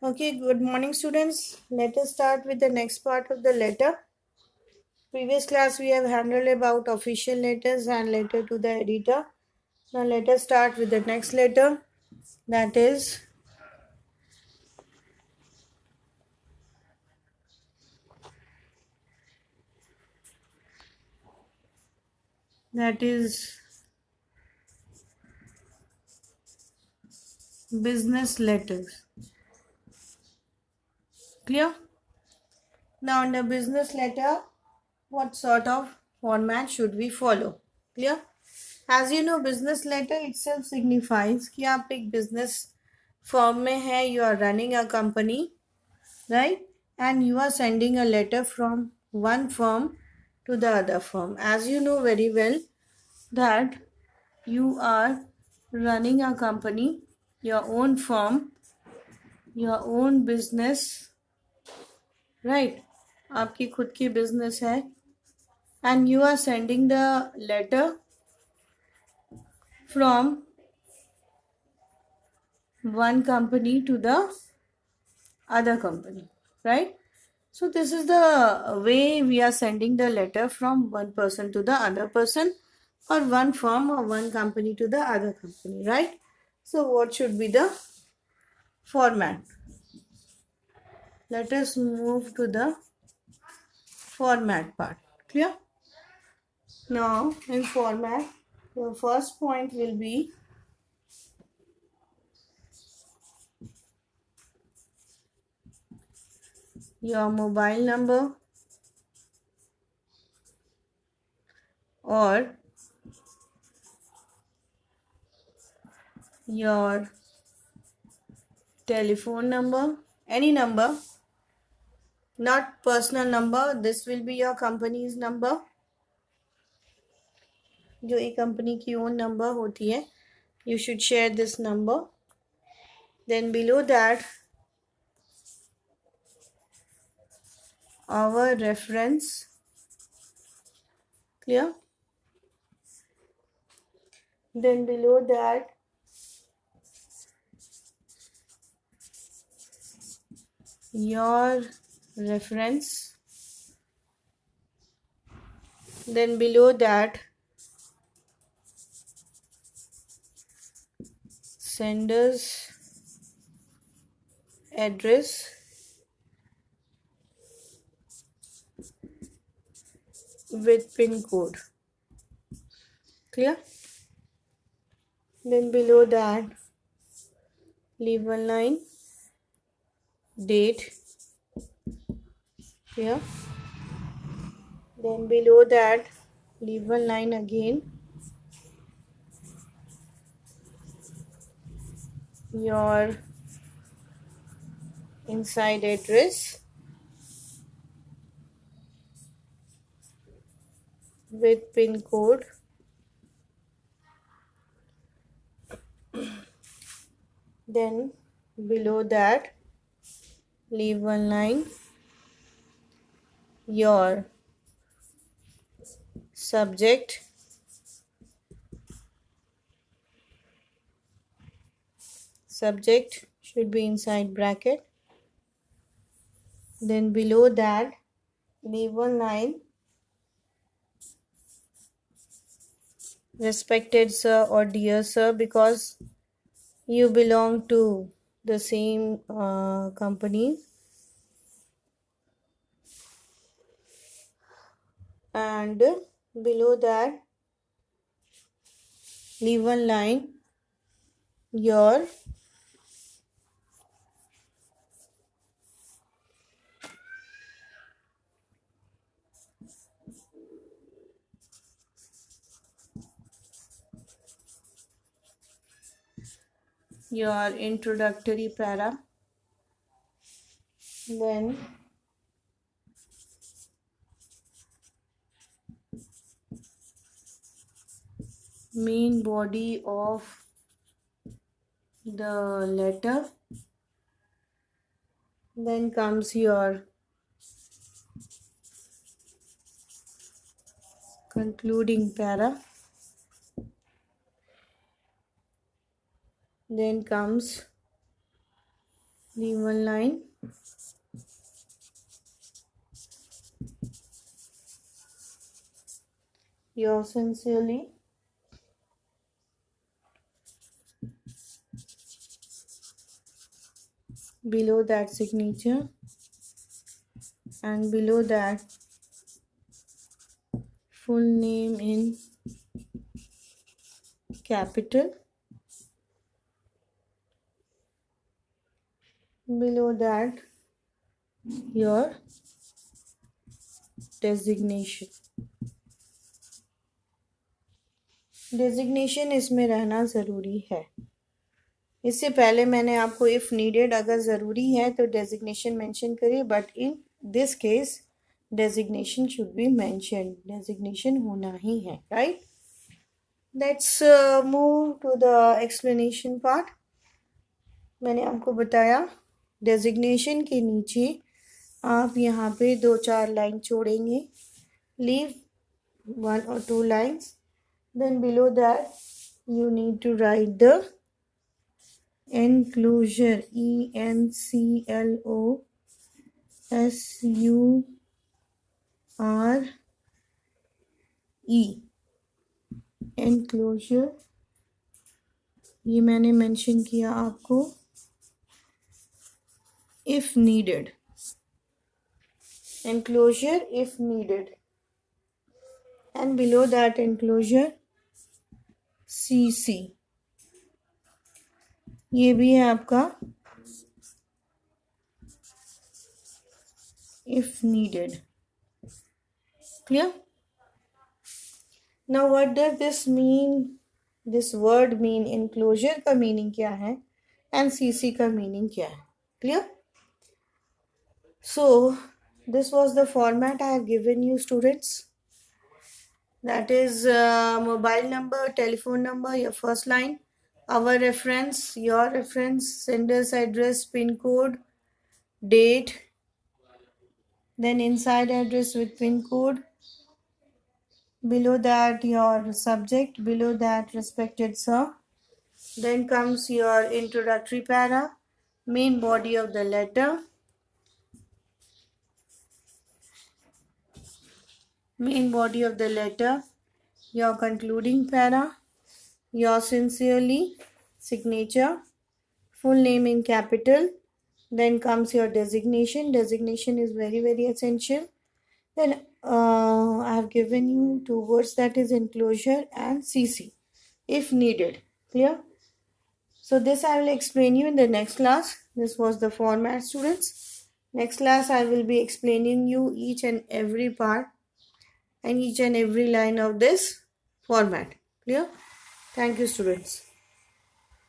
Okay, good morning, students. Let us start with the next part of the letter. Previous class we have handled about official letters and letter to the editor. Now let us start with the next letter. That is that is business letters. Clear? Now in the business letter, what sort of format should we follow? Clear? As you know, business letter itself signifies कि आप एक business firm में है, you are running a company, right? And you are sending a letter from one firm to the other firm. As you know very well that you are running a company, your own firm, your own business, right? आपकी खुद की business है, and you are sending the letter from one company to the other company, right? So this is the way we are sending the letter from one person to the other person, or one firm or one company to the other company, right? So what should be the format? Let us move to the format part. Clear? Now in format, the first point will be your mobile number or your telephone number, any number, not personal number. This will be your company's number, जो एक company की own number होती है. You should share this number. Then below that, our reference. Clear? Then below that, your reference. Then below that, sender's address. With pin code. Clear? Then below that, leave one line, date. Clear? Then below that, leave one line again, your inside address with pin code. Then below that, leave one line, your subject should be inside bracket. Then below that, leave one line, respected sir or dear sir, because you belong to the same company. And below that, leave one line, your introductory para. Then main body of the letter. Then comes your concluding para. Then comes leave one line. Yours sincerely, below that signature, and below that full name in capital, below that your designation. Designation इसमें रहना ज़रूरी है. इससे पहले मैंने आपको if needed अगर ज़रूरी है तो डेजिग्नेशन मेंशन करिए, but in this case designation should be mention. Designation होना ही है, right. Let's move to the explanation part. मैंने आपको बताया डेजिग्नेशन के नीचे आप यहाँ पे 2-4 लाइन छोड़ेंगे. Leave 1 or 2 lines. Then below that you need to write the enclosure, ENCLOSURE, enclosure. ये मैंने मेंशन किया आपको if needed. Enclosure if needed. And below that enclosure CC. ये भी है आपका if needed. Clear? Now what does this mean? This word mean enclosure का meaning क्या है and CC का meaning क्या है? Clear? So this was the format I have given you, students. That is mobile number, telephone number, your first line, our reference, your reference, sender's address, pin code, date, then inside address with pin code, below that your subject, below that respected sir, then comes your introductory para, main body of the letter, your concluding para, your sincerely, signature, full name in capital, then comes your designation. Designation is very, very essential. Then I have given you 2 words, that is enclosure and CC if needed. Clear? So this I will explain you in the next class. This was the format, students. Next class I will be explaining you each and every part and each and every line of this format. Clear? Thank you, students.